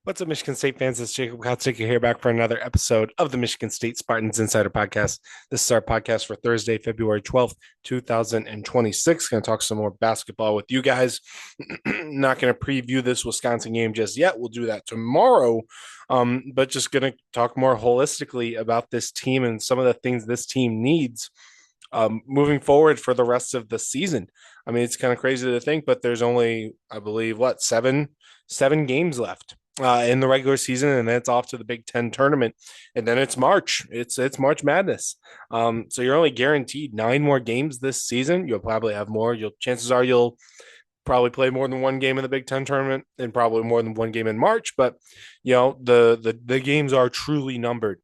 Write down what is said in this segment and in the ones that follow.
What's up, Michigan State fans? It's Jacob Kotzik here back for another episode of the Michigan State Spartans Insider Podcast. This is our podcast for Thursday, February 12th, 2026. Going to talk some more basketball with you guys. Not going to preview this Wisconsin game just yet. We'll do that tomorrow. But just going to talk more holistically about this team and some of the things this team needs moving forward for the rest of the season. I mean, it's kind of crazy to think, but there's only, I believe, seven games left in the regular season, and then it's off to the Big Ten tournament, and then it's March. It's March Madness. So you're only guaranteed 9 more games this season. You'll probably have more. Chances are you'll probably play more than one game in the Big Ten tournament, and probably more than one game in March. But the games are truly numbered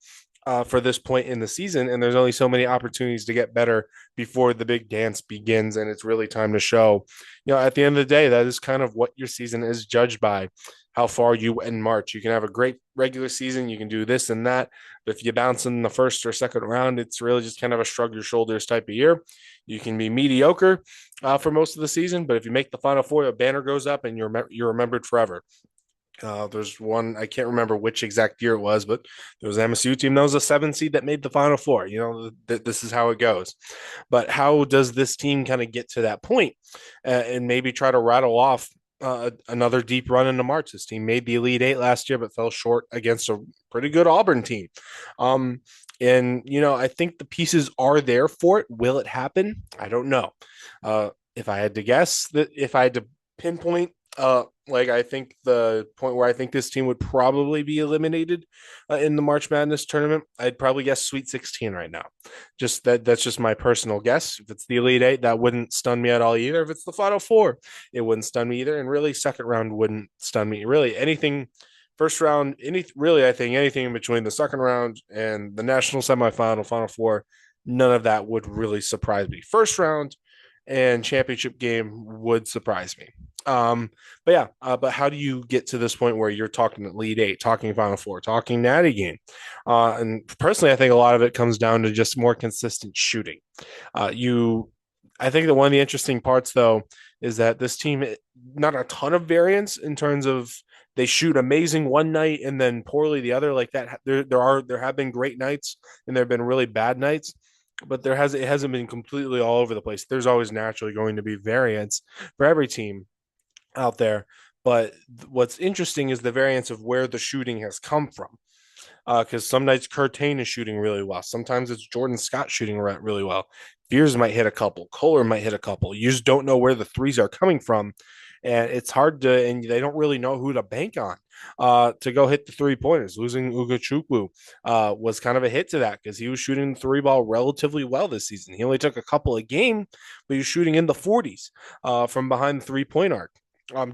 for this point in the season, and there's only so many opportunities to get better before the big dance begins, and it's really time to show. At the end of the day, that is kind of what your season is judged by, how far you went in March. You can have a great regular season, you can do this and that, but if you bounce in the first or second round, it's really just kind of a shrug your shoulders type of year. You can be mediocre for most of the season, but if you make the Final Four, a banner goes up and you're remembered forever. There's one, I can't remember which exact year it was, but there was an MSU team that was a 7 seed that made the Final Four. This is how it goes. But how does this team kind of get to that point and maybe try to rattle off another deep run into March? This team made the Elite Eight last year, but fell short against a pretty good Auburn team. I think the pieces are there for it. Will it happen? I don't know. If I had to guess, if I had to pinpoint I think the point where I think this team would probably be eliminated in the March Madness tournament, I'd probably guess Sweet 16 right now. That's just my personal guess. If it's the Elite Eight, that wouldn't stun me at all either. If it's the Final Four, it wouldn't stun me either. And really, second round wouldn't stun me. Really, anything first round, I think anything in between the second round and the national semifinal, Final Four, none of that would really surprise me. First round and championship game would surprise me. But how do you get to this point where you're talking Elite Eight, talking Final Four, talking Natty game? And personally, I think a lot of it comes down to just more consistent shooting. I think that one of the interesting parts, though, is that this team, not a ton of variance in terms of they shoot amazing one night and then poorly the other. Like that, there have been great nights and there have been really bad nights, but it hasn't been completely all over the place. There's always naturally going to be variance for every team out there. But what's interesting is the variance of where the shooting has come from. Because some nights Curtain is shooting really well. Sometimes it's Jordan Scott shooting really well. Fears might hit a couple. Kohler might hit a couple. You just don't know where the threes are coming from. And it's hard to, and they don't really know who to bank on to go hit the 3 pointers. Losing Ugachukwu was kind of a hit to that because he was shooting the three ball relatively well this season. He only took a couple a game, but he was shooting in the 40s from behind the 3 point arc.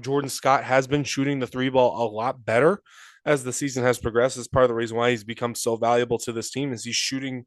Jordan Scott has been shooting the three ball a lot better as the season has progressed. Is part of the reason why he's become so valuable to this team is he's shooting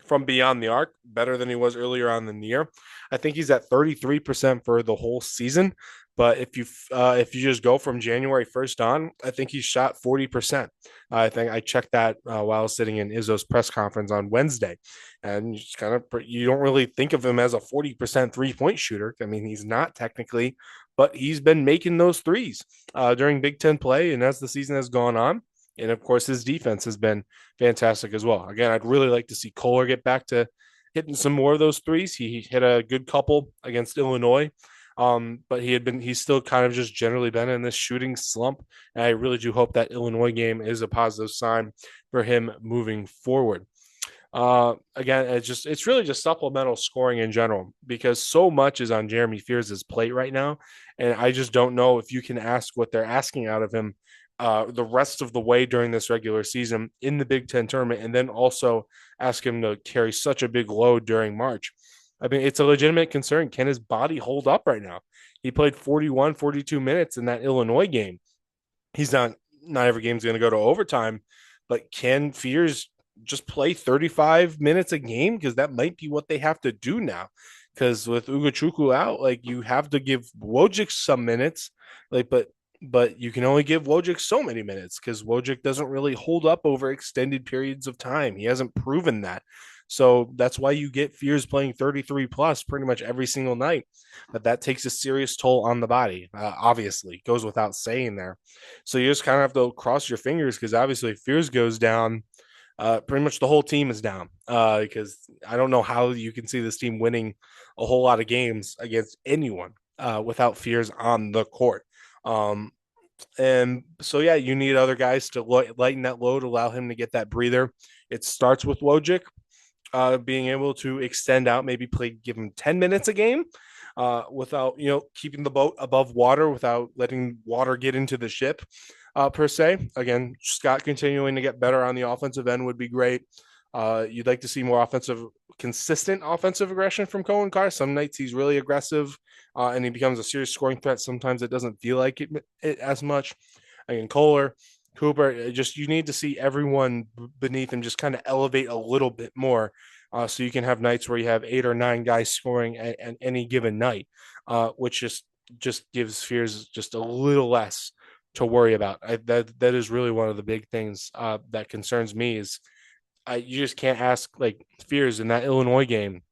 from beyond the arc better than he was earlier on in the year. I think he's at 33% for the whole season. But if you just go from January 1st on, I think he shot 40%. I think I checked that while I was sitting in Izzo's press conference on Wednesday, and you don't really think of him as a 40% 3 point shooter. I mean, he's not technically, but he's been making those threes during Big Ten play, and as the season has gone on. And of course, his defense has been fantastic as well. Again, I'd really like to see Kohler get back to hitting some more of those threes. He hit a good couple against Illinois. But he's still kind of just generally been in this shooting slump. And I really do hope that Illinois game is a positive sign for him moving forward. Again, it's really just supplemental scoring in general because so much is on Jeremy Fears' plate right now. And I just don't know if you can ask what they're asking out of him the rest of the way during this regular season in the Big Ten tournament, and then also ask him to carry such a big load during March. I mean, it's a legitimate concern. Can his body hold up right now? He played 41, 42 minutes in that Illinois game. He's not every game's going to go to overtime, but can Fears just play 35 minutes a game? Because that might be what they have to do now. Because with Ugachukwu out, like you have to give Wojcik some minutes, but you can only give Wojcik so many minutes because Wojcik doesn't really hold up over extended periods of time. He hasn't proven that. So that's why you get Fears playing 33 plus pretty much every single night. But that takes a serious toll on the body. Obviously, goes without saying there. So you just kind of have to cross your fingers because obviously if Fears goes down, pretty much the whole team is down because I don't know how you can see this team winning a whole lot of games against anyone without Fears on the court. Um, and so, yeah, you need other guys to lighten that load, allow him to get that breather. It starts with Wojcik being able to extend out, maybe give him 10 minutes a game without, keeping the boat above water without letting water get into the ship per se. Again, Scott continuing to get better on the offensive end would be great. You'd like to see more consistent offensive aggression from Cohen Carr. Some nights he's really aggressive and he becomes a serious scoring threat. Sometimes it doesn't feel like it as much. Again, Kohler, Cooper, just you need to see everyone beneath him just kind of elevate a little bit more. So you can have nights where you have 8 or 9 guys scoring at any given night, which just gives Fears just a little less to worry about. That is really one of the big things that concerns me is you just can't ask like Fears in that Illinois game.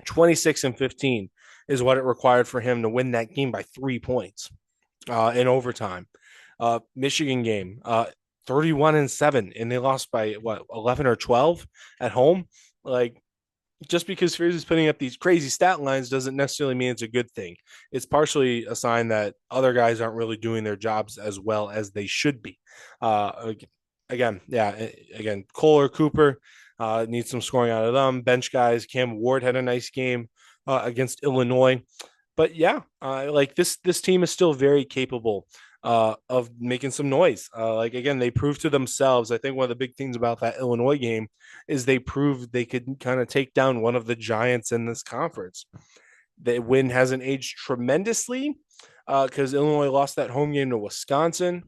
26-15 is what it required for him to win that game by 3 points in overtime. Michigan game, 31-7, and they lost by what 11 or 12 at home. Like just because Fears is putting up these crazy stat lines doesn't necessarily mean it's a good thing. It's partially a sign that other guys aren't really doing their jobs as well as they should be. Again, Kohler, Cooper needs some scoring out of them. Bench guys, Cam Ward had a nice game against Illinois. But yeah, like this team is still very capable of making some noise. Like again, they proved to themselves. I think one of the big things about that Illinois game is they proved they could kind of take down one of the giants in this conference. The win hasn't aged tremendously because Illinois lost that home game to Wisconsin.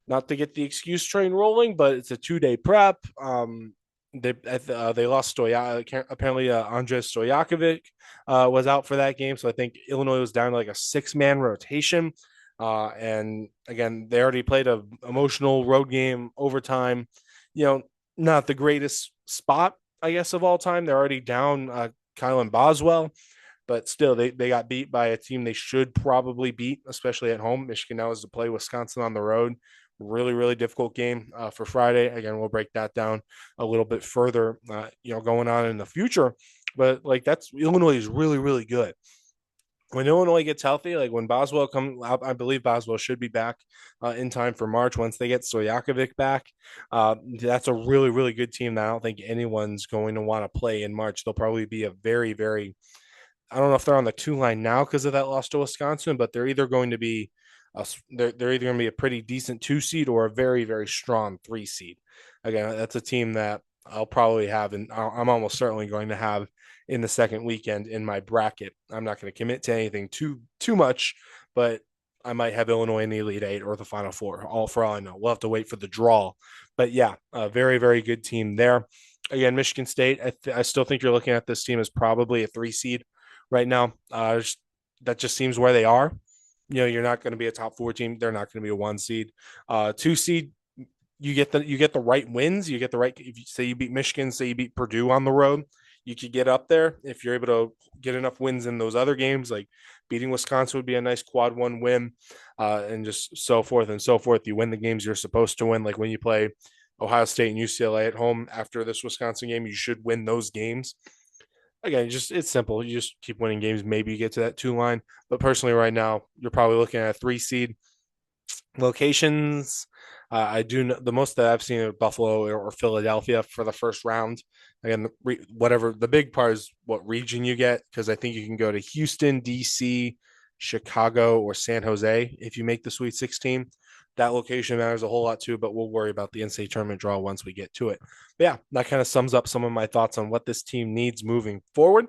Not to get the excuse train rolling, but it's a 2-day prep. They lost apparently Andres Stojakovic was out for that game, so I think Illinois was down to like a 6-man rotation. And again, they already played a emotional road game overtime. Not the greatest spot, I guess, of all time. They're already down Kylan Boswell, but still, they got beat by a team they should probably beat, especially at home. Michigan now is to play Wisconsin on the road. Really, really difficult game for Friday. Again, we'll break that down a little bit further, going on in the future. But like that's Illinois is really, really good. When Illinois gets healthy, like when Boswell comes, I believe Boswell should be back in time for March once they get Stojakovic back. That's a really, really good team that I don't think anyone's going to want to play in March. They'll probably be a very, very, I don't know if they're on the 2 line now because of that loss to Wisconsin, but they're either going to be they're either going to be a pretty decent 2 seed or a very, very strong 3 seed. Again, that's a team that I'll probably have, and I'm almost certainly going to have in the second weekend in my bracket. I'm not going to commit to anything too much, but I might have Illinois in the Elite Eight or the Final Four. For all I know, we'll have to wait for the draw. But yeah, a very, very good team there. Again, Michigan State. I still think you're looking at this team as probably a 3 seed right now. That just seems where they are. You're not going to be a top 4 team. They're not going to be a 1 seed. 2 seed, you get the right wins. You get the right. If you say you beat Michigan, say you beat Purdue on the road, you could get up there if you're able to get enough wins in those other games. Like beating Wisconsin would be a nice quad 1 win, and just so forth and so forth. You win the games you're supposed to win. Like when you play Ohio State and UCLA at home after this Wisconsin game, you should win those games. Again, it's simple. You just keep winning games. Maybe you get to that 2 line. But personally, right now, you're probably looking at a 3 seed. Locations, I do know the most that I've seen at Buffalo or Philadelphia for the first round. Again, whatever the big part is what region you get, because I think you can go to Houston, DC, Chicago, or San Jose if you make the Sweet 16. That location matters a whole lot too, but we'll worry about the NCAA tournament draw once we get to it. But yeah, that kind of sums up some of my thoughts on what this team needs moving forward.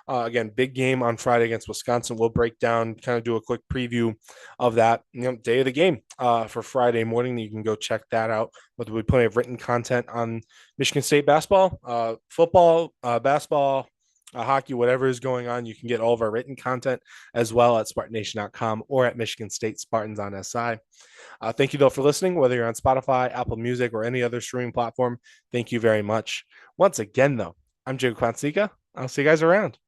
Again, big game on Friday against Wisconsin. We'll break down, kind of do a quick preview of that day of the game for Friday morning. You can go check that out. But we'll be plenty of written content on Michigan State basketball, football, basketball, hockey, whatever is going on. You can get all of our written content as well at SpartanNation.com or at Michigan State Spartans on SI. Thank you, though, for listening, whether you're on Spotify, Apple Music, or any other streaming platform. Thank you very much. Once again, though, I'm Joe Quansica. I'll see you guys around.